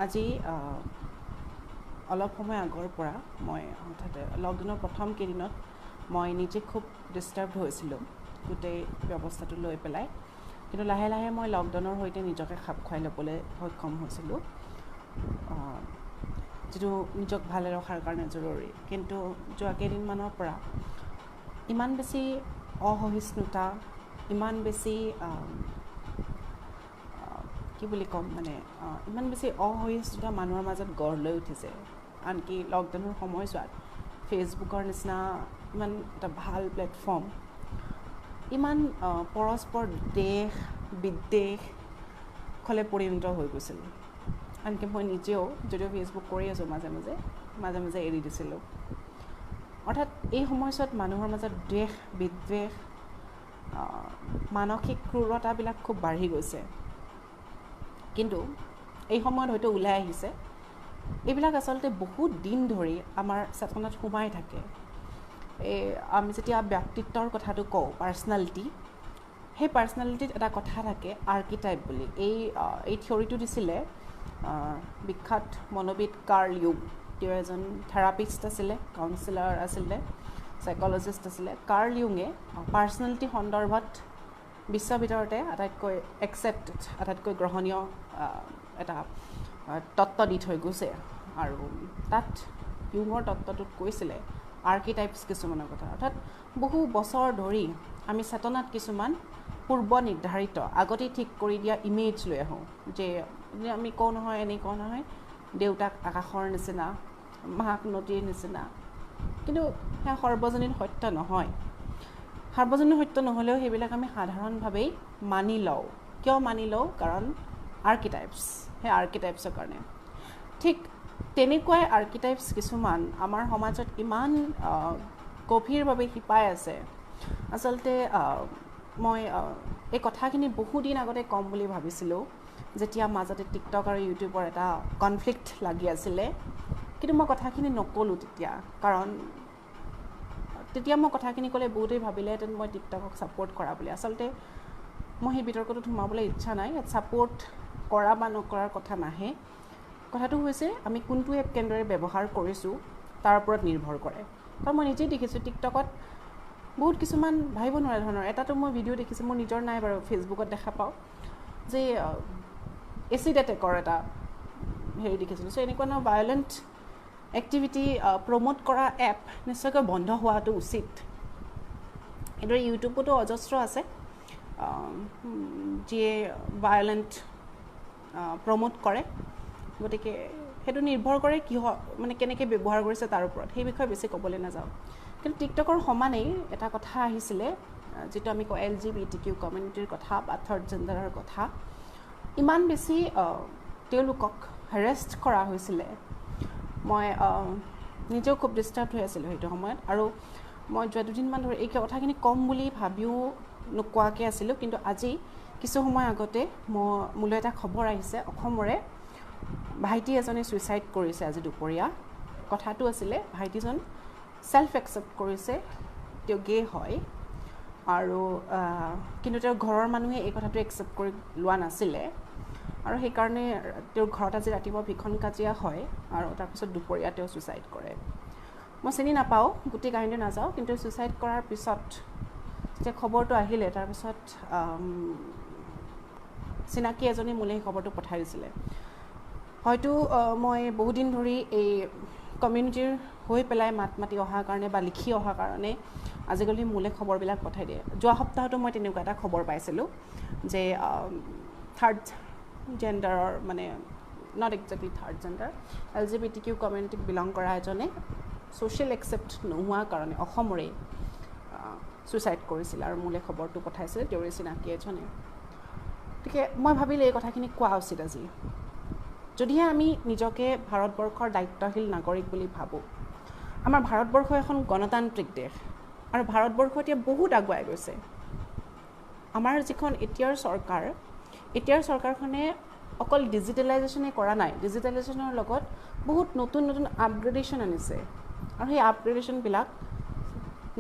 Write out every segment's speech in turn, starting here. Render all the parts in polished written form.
আজি অলপ সময় আগৰ পৰা মই হঠাতে লকডাউনৰ প্ৰথম কেইদিনত মই নিজে খুব ডিষ্টাৰ্ব হৈছিলোঁ গোটেই ব্যৱস্থাটো লৈ পেলাই, কিন্তু লাহে লাহে মই লকডাউনৰ সৈতে নিজকে খাপ খুৱাই ল'বলৈ সক্ষম হৈছিলোঁ, যিটো নিজক ভালে ৰখাৰ কাৰণে জৰুৰী। কিন্তু যোৱা কেইদিনমানৰ পৰা ইমান বেছি অসহিষ্ণুতা, ইমান বেছি কি বুলি ক'ম মানে ইমান বেছি অসহিষ্ণুতা মানুহৰ মাজত গঢ় লৈ উঠিছে। আনকি লকডাউনৰ সময়ছোৱাত ফেচবুকৰ নিচিনা ইমান এটা ভাল প্লেটফৰ্ম ইমান পৰস্পৰ দেশ বিদ্বেষলৈ পৰিণত হৈ গৈছিল। আনকি মই নিজেও যদিও ফেচবুক কৰি আছোঁ মাজে মাজে এৰি দিছিলোঁ। অৰ্থাৎ এই সময়ছোৱাত মানুহৰ মাজত দেশ বিদ্বেষ, মানসিক ক্ৰূৰতাবিলাক খুব বাঢ়ি গৈছে। কিন্তু এই সময়ত হয়তো ওলাই আহিছে, এইবিলাক আচলতে বহুত দিন ধৰি আমাৰ চেতনাত সোমাই থাকে। আমি যেতিয়া ব্যক্তিত্বৰ কথাটো কওঁ, পাৰ্চনেলিটি, সেই পাৰ্চনেলিটিত এটা কথা থাকে আৰ্কিটাইপ বুলি। এই থিয়ৰিটো দিছিলে বিখ্যাত মনোবিদ কাৰ্ল ইউং। তেওঁ এজন থেৰাপিষ্ট আছিলে, কাউন্সিলাৰ আছিলে, চাইকলজিষ্ট আছিলে। কাৰ্ল ইউঙে পাৰ্চনেলিটি সন্দৰ্ভত বিশ্বৰ ভিতৰতে আটাইতকৈ একচেপ্টেড, আটাইতকৈ গ্ৰহণীয় এটা তত্ত্ব দি থৈ গৈছে। আৰু তাত ইউঙৰ তত্ত্বটোত কৈছিলে আৰ্কিটাইপছ কিছুমানৰ কথা। অৰ্থাৎ বহু বছৰ ধৰি আমি চেতনাত কিছুমান পূৰ্ব নিৰ্ধাৰিত, আগতেই ঠিক কৰি দিয়া ইমেজ লৈ আহোঁ, যে আমি কওঁ নহয়, দেউতাক আকাশৰ নিচিনা, মাক নদীৰ নিচিনা। কিন্তু সেয়া সৰ্বজনীন সত্য নহয়। সাৰ্বজনীন সত্য নহ'লেও সেইবিলাক আমি সাধাৰণভাৱেই মানি লওঁ। কিয় মানি লওঁ? কাৰণ আৰ্কিটাইপছ, সেই আৰ্কিটাইপছৰ কাৰণে। ঠিক তেনেকুৱাই আৰ্কিটাইপছ কিছুমান আমাৰ সমাজত ইমান গভীৰভাৱে শিপাই আছে। আচলতে মই এই কথাখিনি বহুদিন আগতে ক'ম বুলি ভাবিছিলোঁ, যেতিয়া মাজতে টিকটক আৰু ইউটিউবৰ এটা কনফ্লিক্ট লাগি আছিলে। কিন্তু মই কথাখিনি নক'লোঁ তেতিয়া, কাৰণ তেতিয়া মই কথাখিনি ক'লে বহুতেই ভাবিলেহেঁতেন মই টিকটকক ছাপোৰ্ট কৰা বুলি। আচলতে মই সেই বিতৰ্কটোত সোমাবলৈ ইচ্ছা নাই। ইয়াত ছাপোৰ্ট কৰা বা নকৰাৰ কথা নাহে। কথাটো হৈছে আমি কোনটো এপ কেনেদৰে ব্যৱহাৰ কৰিছোঁ তাৰ ওপৰত নিৰ্ভৰ কৰে। কাৰণ মই নিজেই দেখিছোঁ টিকটকত বহুত কিছুমান ভাবিব নোৱাৰা ধৰণৰ, এটাতো মই ভিডিঅ' দেখিছোঁ, মোৰ নিজৰ নাই বাৰু, ফেচবুকত দেখা পাওঁ যে এচিড এটেকৰ এটা হেৰি দেখিছিলোঁ। চ' এনেকুৱা ধৰণৰ ভায়লেণ্ট এক্টিভিটি প্ৰমোট কৰা এপ নিশ্চয়কৈ বন্ধ হোৱাটো উচিত। এইদৰে ইউটিউবতো অজস্ৰ আছে যিয়ে ভায়লেণ্ট প্ৰমোট কৰে। গতিকে সেইটো নিৰ্ভৰ কৰে মানে কেনেকৈ ব্যৱহাৰ কৰিছে তাৰ ওপৰত, সেই বিষয়ে বেছি ক'বলৈ নাযাওঁ। কিন্তু টিকটকৰ সমানেই এটা কথা আহিছিলে, যিটো আমি কওঁ LGBTQ কমিউনিটিৰ কথা বা থাৰ্ড জেণ্ডাৰৰ কথা। ইমান বেছি তেওঁলোকক হেৰেষ্ট কৰা হৈছিলে। মই নিজেও খুব ডিষ্টাৰ্ব হৈ আছিলোঁ সেইটো সময়ত। আৰু মই যোৱা দুদিনমান ধৰি এই কথাখিনি ক'ম বুলি ভাবিও নোকোৱাকৈ আছিলোঁ। কিন্তু আজি কিছু সময় আগতে মোলৈ এটা খবৰ আহিছে, অসমৰে ভাইটি এজনে ছুইচাইড কৰিছে আজি দুপৰীয়া। কথাটো আছিলে ভাইটিজন ছেল্ফ একচেপ্ট কৰিছে, তেওঁ গে হয়, আৰু কিন্তু তেওঁৰ ঘৰৰ মানুহে এই কথাটো একচেপ্ট কৰি লোৱা নাছিলে। আৰু সেইকাৰণে তেওঁৰ ঘৰত আজি ৰাতিপুৱা ভীষণ কাজিয়া হয়, আৰু তাৰপিছত দুপৰীয়া তেওঁ ছুইচাইড কৰে। মই চিনি নাপাওঁ, গোটেই কাহিনীটো নাযাওঁ, কিন্তু ছুইচাইড কৰাৰ পিছত যেতিয়া খবৰটো আহিলে, তাৰপিছত চিনাকি এজনী মোলৈ সেই খবৰটো পঠাই দিছিলে। হয়তো মই বহুদিন ধৰি এই কমিউনিটিৰ হৈ পেলাই মাত মাতি অহাৰ কাৰণে বা লিখি অহাৰ কাৰণে আজিকালি মোলৈ খবৰবিলাক পঠাই দিয়ে। যোৱা সপ্তাহতো মই তেনেকুৱা এটা খবৰ পাইছিলোঁ যে থাৰ্ড জেণ্ডাৰৰ, মানে not exactly third gender, LGBTQ কমিউনিটিক বিলং কৰা এজনে ছ'চিয়েল একচেপ্ট নোহোৱাৰ কাৰণে অসমৰে ছুইচাইড কৰিছিল, আৰু মোলৈ খবৰটো পঠাইছিলে তেওঁৰে চিনাকি এজনে। গতিকে মই ভাবিলোঁ এই কথাখিনি কোৱা উচিত আজি। যদিহে আমি নিজকে ভাৰতবৰ্ষৰ দায়িত্বশীল নাগৰিক বুলি ভাবোঁ, আমাৰ ভাৰতবৰ্ষ এখন গণতান্ত্ৰিক দেশ, আৰু ভাৰতবৰ্ষ এতিয়া বহুত আগুৱাই গৈছে। আমাৰ যিখন এতিয়াৰ চৰকাৰখনে অকল ডিজিটেলাইজেশ্যনেই কৰা নাই, ডিজিটেলাইজেশ্যনৰ লগত বহুত নতুন আপগ্ৰেডেশ্যন আনিছে। আৰু সেই আপগ্ৰেডেশ্যনবিলাক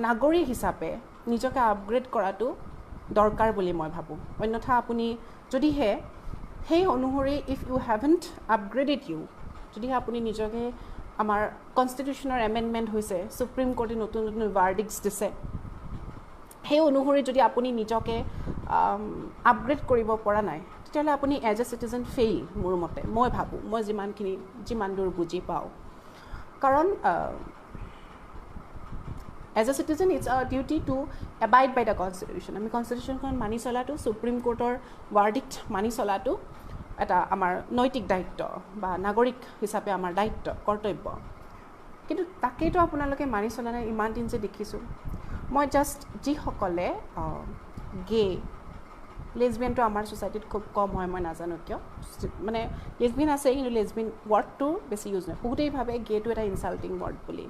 নাগৰিক হিচাপে নিজকে আপগ্ৰেড কৰাটো দৰকাৰ বুলি মই ভাবোঁ। অন্যথা আপুনি যদিহে সেই অনুসৰি ইফ ইউ হেভেণ্ট আপগ্ৰেডেড ইউ, যদিহে আপুনি নিজকে আমাৰ কনষ্টিটিউশ্যনৰ এমেণ্ডমেণ্ট হৈছে, সুপ্ৰিম কোৰ্টে নতুন নতুন ভাৰ্ডিক্টছ দিছে, সেই অনুসৰি যদি আপুনি নিজকে আপগ্ৰেড কৰিব পৰা নাই, তেতিয়াহ'লে আপুনি এজ এ চিটিজেন ফেইল মোৰ মতে, মই ভাবোঁ, মই যিমান দূৰ বুজি পাওঁ। কাৰণ as a citizen it's a duty to abide by the constitution. আমি কনষ্টিটিউশ্যনখন মানি চলাটো, সুপ্ৰিম কোৰ্টৰ ভাৰ্ডিক্ট মানি চলাটো এটা আমাৰ নৈতিক দায়িত্ব বা নাগৰিক হিচাপে আমাৰ দায়িত্ব, কৰ্তব্য। কিন্তু তাকেইতো আপোনালোকে মানি চলা নাই ইমান দিন যে দেখিছোঁ। মই জাষ্ট যিসকলে গে, লেছবিয়ানটো আমাৰ ছ'চাইটিত খুব কম হয়, মই নাজানো কিয়, মানে লেছবিয়ান আছে কিন্তু লেছবিয়ান ৱৰ্ডটো বেছি ইউজ নহয়। বহুতেই ভাবে গেটো এটা ইনচাল্টিং ৱৰ্ড বুলি,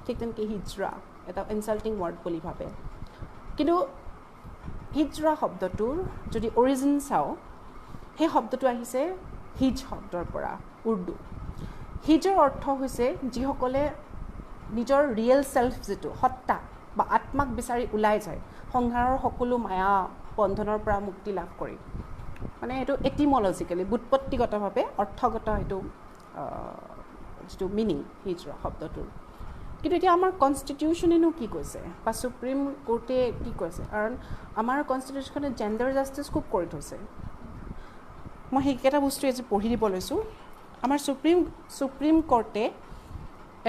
ঠিক তেনেকৈ হিজৰা এটা ইনচাল্টিং ৱৰ্ড বুলি ভাবে। কিন্তু হিজৰা শব্দটোৰ যদি অৰিজিন চাওঁ, সেই শব্দটো আহিছে হিজ শব্দৰ পৰা, উৰ্দু। হিজৰ অৰ্থ হৈছে যিসকলে নিজৰ ৰিয়েল ছেল্ফ, যিটো সত্তা বা আত্মাক বিচাৰি ওলাই যায়, সংসাৰৰ সকলো মায়া বন্ধনৰ পৰা মুক্তি লাভ কৰি। মানে এইটো এটিমলজিকেলি, বুৎপত্তিগতভাৱে অৰ্থগত এইটো যিটো মিনিং হিজৰা শব্দটোৰ। কিন্তু এতিয়া আমাৰ কনষ্টিটিউশ্যনেনো কি কৈছে বা সুপ্ৰিম কোৰ্টে কি কৈছে? কাৰণ আমাৰ কনষ্টিটিউশ্যনে জেণ্ডাৰ জাষ্টিছ খুব কৰি থৈছে। মই সেইকেইটা বস্তু আজি পঢ়ি দিব লৈছোঁ। আমাৰ সুপ্ৰিম কোৰ্টে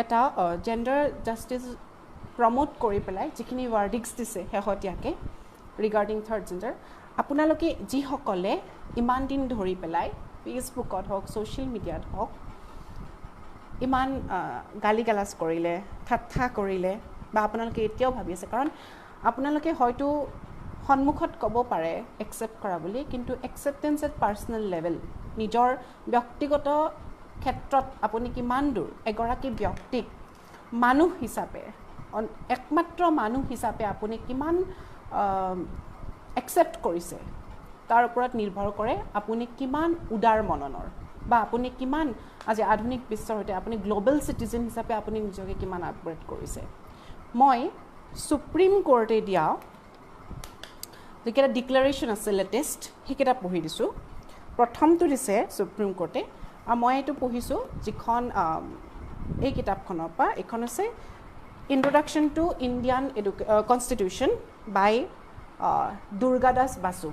এটা জেণ্ডাৰ জাষ্টিছ প্ৰমোট কৰি পেলাই যিখিনি ভাৰ্ডিক্টছ দিছে শেহতীয়াকৈ ৰিগাৰ্ডিং থাৰ্ড জেণ্ডাৰ, আপোনালোকে যিসকলে ইমান দিন ধৰি পেলাই ফেচবুকত হওক, ছ'চিয়েল মিডিয়াত হওক ইমান গালি গালাজ কৰিলে, ঠাট্টা কৰিলে, বা আপোনালোকে এতিয়াও ভাবি আছে, কাৰণ আপোনালোকে হয়তো সন্মুখত ক'ব পাৰে একচেপ্ট কৰা বুলি, কিন্তু একচেপ্টেঞ্চ এট পাৰ্চনেল লেভেল, নিজৰ ব্যক্তিগত ক্ষেত্ৰত আপুনি কিমান দূৰ এগৰাকী ব্যক্তিক মানুহ হিচাপে, একমাত্ৰ মানুহ হিচাপে আপুনি কিমান একচেপ্ট কৰিছে, তাৰ ওপৰত নিৰ্ভৰ কৰে আপুনি কিমান উদাৰ মননৰ, বা আপুনি কিমান আজি আধুনিক বিশ্বৰ সৈতে আপুনি গ্ল'বেল চিটিজেন হিচাপে আপুনি নিজকে কিমান আপগ্ৰেড কৰিছে। মই সুপ্ৰিম কোৰ্টে দিয়া যিকেইটা ডিক্লেৰেশ্যন আছে লেটেষ্ট, সেইকেইটা পঢ়ি দিছোঁ। প্ৰথমটো দিছে সুপ্ৰিম কোৰ্টে, আৰু মই এইটো পঢ়িছোঁ যিখন এই কিতাপখনৰ পৰা। এইখন হৈছে introduction two Indian constitution by Durga Das Basu.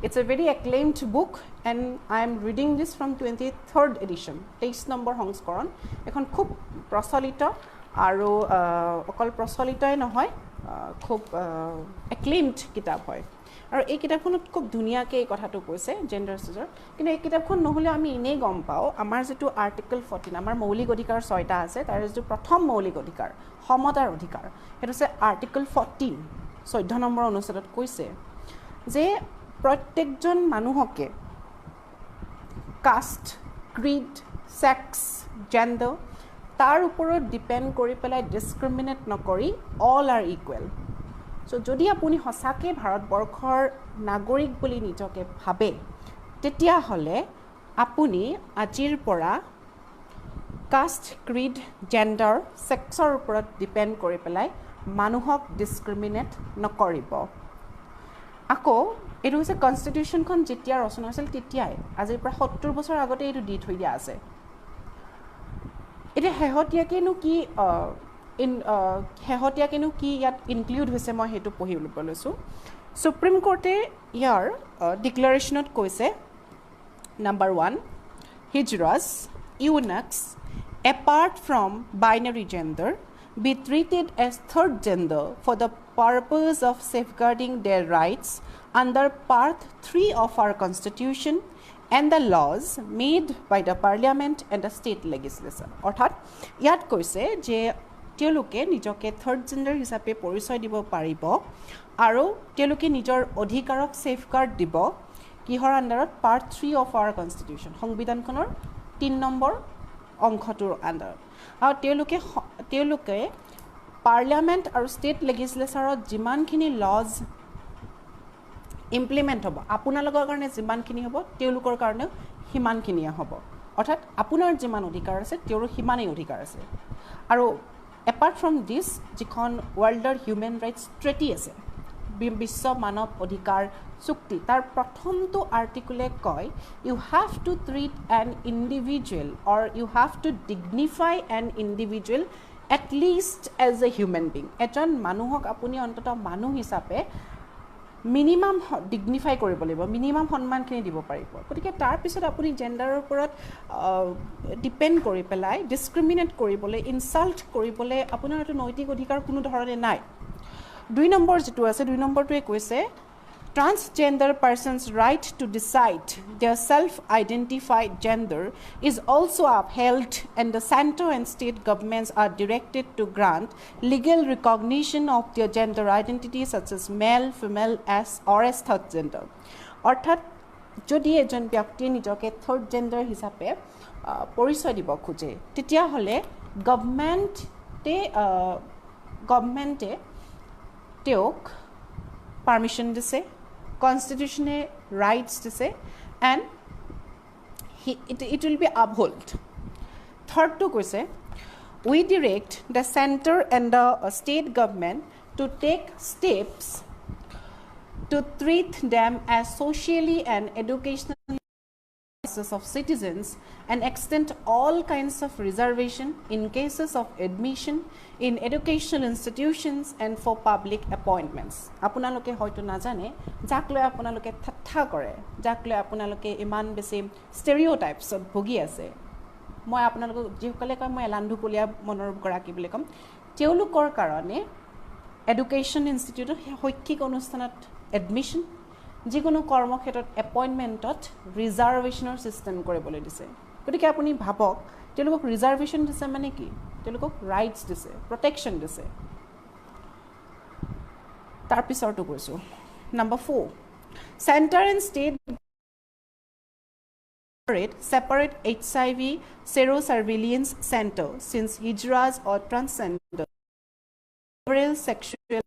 It's a very acclaimed book and I am reading this from 23rd edition, 23 number সংস্কৰণ। এখন খুব প্ৰচলিত আৰু অকল প্ৰচলিতই নহয়, খুব acclaimed কিতাপ হয়। আৰু এই কিতাপখনত খুব ধুনীয়াকৈ এই কথাটো কৈছে জেণ্ডাৰ ষ্টাডিজৰ। কিন্তু এই কিতাপখন নহ'লেও আমি এনেই গম পাওঁ, আমাৰ যিটো আৰ্টিকল 14, আমাৰ মৌলিক অধিকাৰ 6টা আছে, তাৰে যিটো প্ৰথম মৌলিক অধিকাৰ সমতাৰ অধিকাৰ, সেইটো হৈছে আৰ্টিকল 14, 14 নম্বৰ অনুচ্ছেদত কৈছে যে প্ৰত্যেকজন মানুহকে কাষ্ট, ক্ৰিড, ছেক্স, জেণ্ডাৰ তাৰ ওপৰত ডিপেণ্ড কৰি পেলাই ডিছক্ৰিমিনেট নকৰি অল আৰ ইকুৱেল। চ' যদি আপুনি সঁচাকৈ ভাৰতবৰ্ষৰ নাগৰিক বুলি নিজকে ভাবে, তেতিয়াহ'লে আপুনি আজিৰ পৰা কাষ্ট, ক্ৰিড, জেণ্ডাৰ, ছেক্সৰ ওপৰত ডিপেণ্ড কৰি পেলাই মানুহক ডিছক্ৰিমিনেট নকৰিব। আকৌ এইটো হৈছে কনষ্টিটিউশ্যনখন যেতিয়া ৰচনা হৈছিল তেতিয়াই, আজিৰ পৰা 70 বছৰ আগতে এইটো দি থৈ দিয়া আছে। এতিয়া শেহতীয়াকৈনো কি ইয়াত ইনক্লুড হৈছে, মই সেইটো পঢ়ি ল'ব লৈছোঁ। সুপ্ৰিম কোৰ্টে ইয়াৰ ডিক্লেৰেশ্যনত কৈছে, number 1, hijras, eunuchs, apart from binary gender be treated as third gender for the purpose of safeguarding their rights under Part 3 of our Constitution and the laws made by the Parliament and the state legislature. অৰ্থাৎ ইয়াত কৈছে যে তেওঁলোকে নিজকে third gender হিচাপে পৰিচয় দিব পাৰিব আৰু তেওঁলোকে নিজৰ অধিকাৰক ছেফগাৰ্ড দিব কিহৰ আণ্ডাৰত? Part 3 of our Constitution, সংবিধানখনৰ 3 number অংশটোৰ আণ্ডাৰত। আৰু তেওঁলোকে পাৰ্লিয়ামেণ্ট আৰু ষ্টেট লেজিছলেচাৰত যিমানখিনি লজ ইমপ্লিমেণ্ট হ'ব, আপোনালোকৰ কাৰণে যিমানখিনি হ'ব তেওঁলোকৰ কাৰণেও সিমানখিনিয়ে হ'ব। অৰ্থাৎ আপোনাৰ যিমান অধিকাৰ আছে তেওঁৰো সিমানেই অধিকাৰ আছে। আৰু এপাৰ্ট ফ্ৰম দিছ, যিখন ৱৰ্ল্ডৰ হিউমেন ৰাইটছ ট্ৰেটি আছে, বিশ্ব মানৱ অধিকাৰ চুক্তি তাৰ প্ৰথমটো আৰ্টিকলে কয় you have to treat an individual or you have to dignify an individual at least as a human being এজন মানুহক আপুনি অন্ততঃ মানুহ হিচাপে মিনিমাম ডিগনিফাই কৰিব লাগিব মিনিমাম সন্মানখিনি দিব পাৰিব গতিকে তাৰপিছত আপুনি জেণ্ডাৰৰ ওপৰত ডিপেণ্ড কৰি পেলাই ডিছক্ৰিমিনেট কৰিবলৈ ইনচাল্ট কৰিবলৈ আপোনাৰ এইটো নৈতিক অধিকাৰ কোনো ধৰণে নাই 2 নম্বৰ যেটো আছে 2 নম্বৰটোৱে কৈছে transgender persons right to decide their self-identified gender is also upheld and the center and state governments are directed to grant legal recognition of their gender identity such as male female as or as third gender অর্থাৎ যদি এজন ব্যক্তি নিজকে third gender হিসাবে পরিচয় দিব খুঁজে তেতিয়া হলে গভর্নমেন্টে তেওঁক পারমিশন দিছে কনস্টিটিউশনে রাইটস দিছে and it will be upheld third to কৈছে we direct the center and the state government to take steps to treat them as socially and educational of citizens and extend all kinds of reservation in cases of admission in educational institutions and for public appointments আপোনালোকে হয়তো না জানে যাকলৈ আপোনালোকে ঠাট্টা কৰে যাকলৈ আপোনালোকে ইমান বেছি স্টেৰিঅটাইপছত ভুগি আছে মই আপোনালোকক যিসকলে কয় মই এলান্ধুকলীয়া মনৰ গৰাকী বুলি কম তেওঁলোকৰ কাৰণে এডুকেশ্যন ইনষ্টিটিউটত শৈক্ষিক অনুষ্ঠানত এডমিশ্যন যিকোনো কৰ্মক্ষেত্ৰত এপইণ্টমেণ্টত ৰিজাৰ্ভেশ্যনৰ ছিষ্টেম কৰিবলৈ দিছে গতিকে আপুনি ভাবক তেওঁলোকক ৰিজাৰ্ভেশ্যন দিছে মানে কি তেওঁলোকক ৰাইটছ দিছে প্ৰটেকশ্যন দিছে তাৰপিছৰটো কৈছোঁ number 4 centre and state separate HIV sero surveillance center since hijras or transgender sexual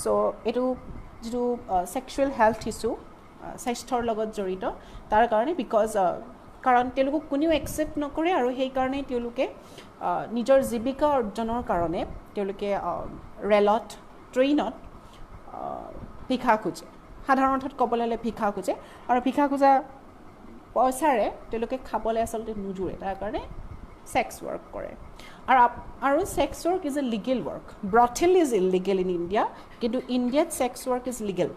so etu যেটো সেক্সুৱেল হেলথ ইস্যু স্বাস্থ্যৰ লগত জড়িত তাৰ কাৰণে বিকজ কাৰণ তেওঁলোকক কোনেও একচেপ্ট নকৰে আৰু সেই কাৰণে তেওঁলোকে নিজৰ জীৱিকা অৰ্জনৰ কাৰণে তেওঁলোকে ৰেলত ট্ৰেইনত ভিক্ষা খোজে সাধাৰণ অৰ্থত ক'বলৈ হ'লে ভিক্ষা খোজে আৰু ভিক্ষা খোজা পইচাৰে তেওঁলোকে খাবলৈ আচলতে নোজোৰে তাৰ কাৰণে সেক্স ওয়ার্ক করে আর sex work is a legal work brothel is illegal in India কিন্তু ইন্ডিয়াত sex work is legal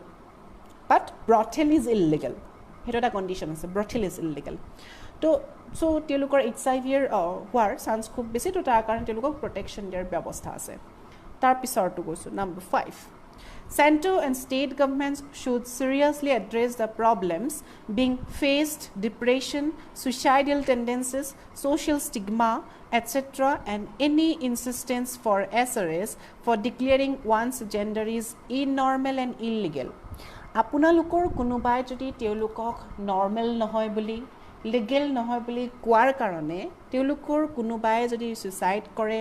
but brothel is illegal সেইটো এটা কন্ডিশন আছে ব্রথেল ইজ ইলিগেল তো সো তেওঁলোকৰ HIV হোৱাৰ চান্স খুব বেছি তো তাৰ কাৰণে তেওঁলোকক প্ৰটেকশ্যন দিয়াৰ ব্যৱস্থা আছে তাৰপিছৰটো কৈছোঁ number 5 Center and state governments should seriously address the problems being faced, depression, suicidal tendencies, social stigma, etc. and any insistence for SRS for declaring one's gender is abnormal and illegal. আপোনালোকৰ কোনোবাই যদি তেওঁলোকক normal নহয় বুলি legal নহয় বুলি কোৱাৰ কাৰণে তেওঁলোকৰ কোনোবাই যদি সুইচাইড কৰে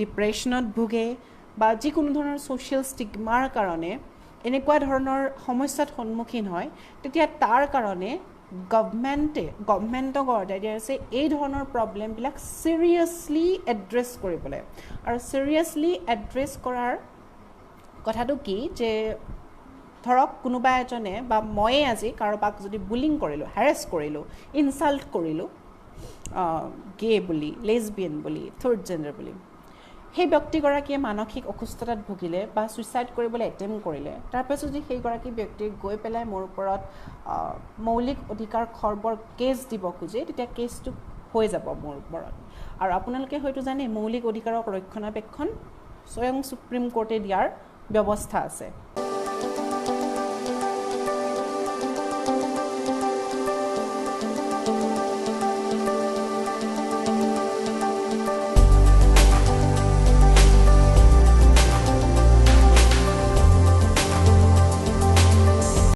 ডিপ্ৰেছনত ভুগে বা যিকোনো ধৰণৰ সোশ্যাল ষ্টিগমাৰ কাৰণে এনেকুৱা ধৰণৰ সমস্যাত সন্মুখীন হয় তেতিয়া তাৰ কাৰণে গভৰ্ণমেণ্টক অৰ্ডাৰ দিয়া আছে এই ধৰণৰ প্ৰব্লেমবিলাক সিৰিয়াছলি এড্ৰেছ কৰিবলৈ আৰু সিৰিয়াছলি এড্ৰেছ কৰাৰ কথাটো কি যে ধৰক কোনোবা এজনে বা ময়ে আজি কাৰোবাক যদি বুলিং কৰিলোঁ হেৰেছ কৰিলোঁ ইনচাল্ট কৰিলোঁ গে বুলি লেছবিয়ান বুলি থাৰ্ড জেণ্ডাৰ বুলি সেই ব্যক্তিগৰাকীয়ে মানসিক অসুস্থতাত ভুগিলে বা সুইচাইড কৰিবলৈ এটেম্প কৰিলে তাৰপিছত যদি সেইগৰাকী ব্যক্তিক গৈ পেলাই মোৰ ওপৰত মৌলিক অধিকাৰ খৰ্বৰ কেছ দিব খোজে তেতিয়া কেছটো হৈ যাব মোৰ ওপৰত আৰু আপোনালোকে হয়তো জানে মৌলিক অধিকাৰক ৰক্ষণাবেক্ষণ স্বয়ং সুপ্ৰিম কোৰ্টে দিয়াৰ ব্যৱস্থা আছে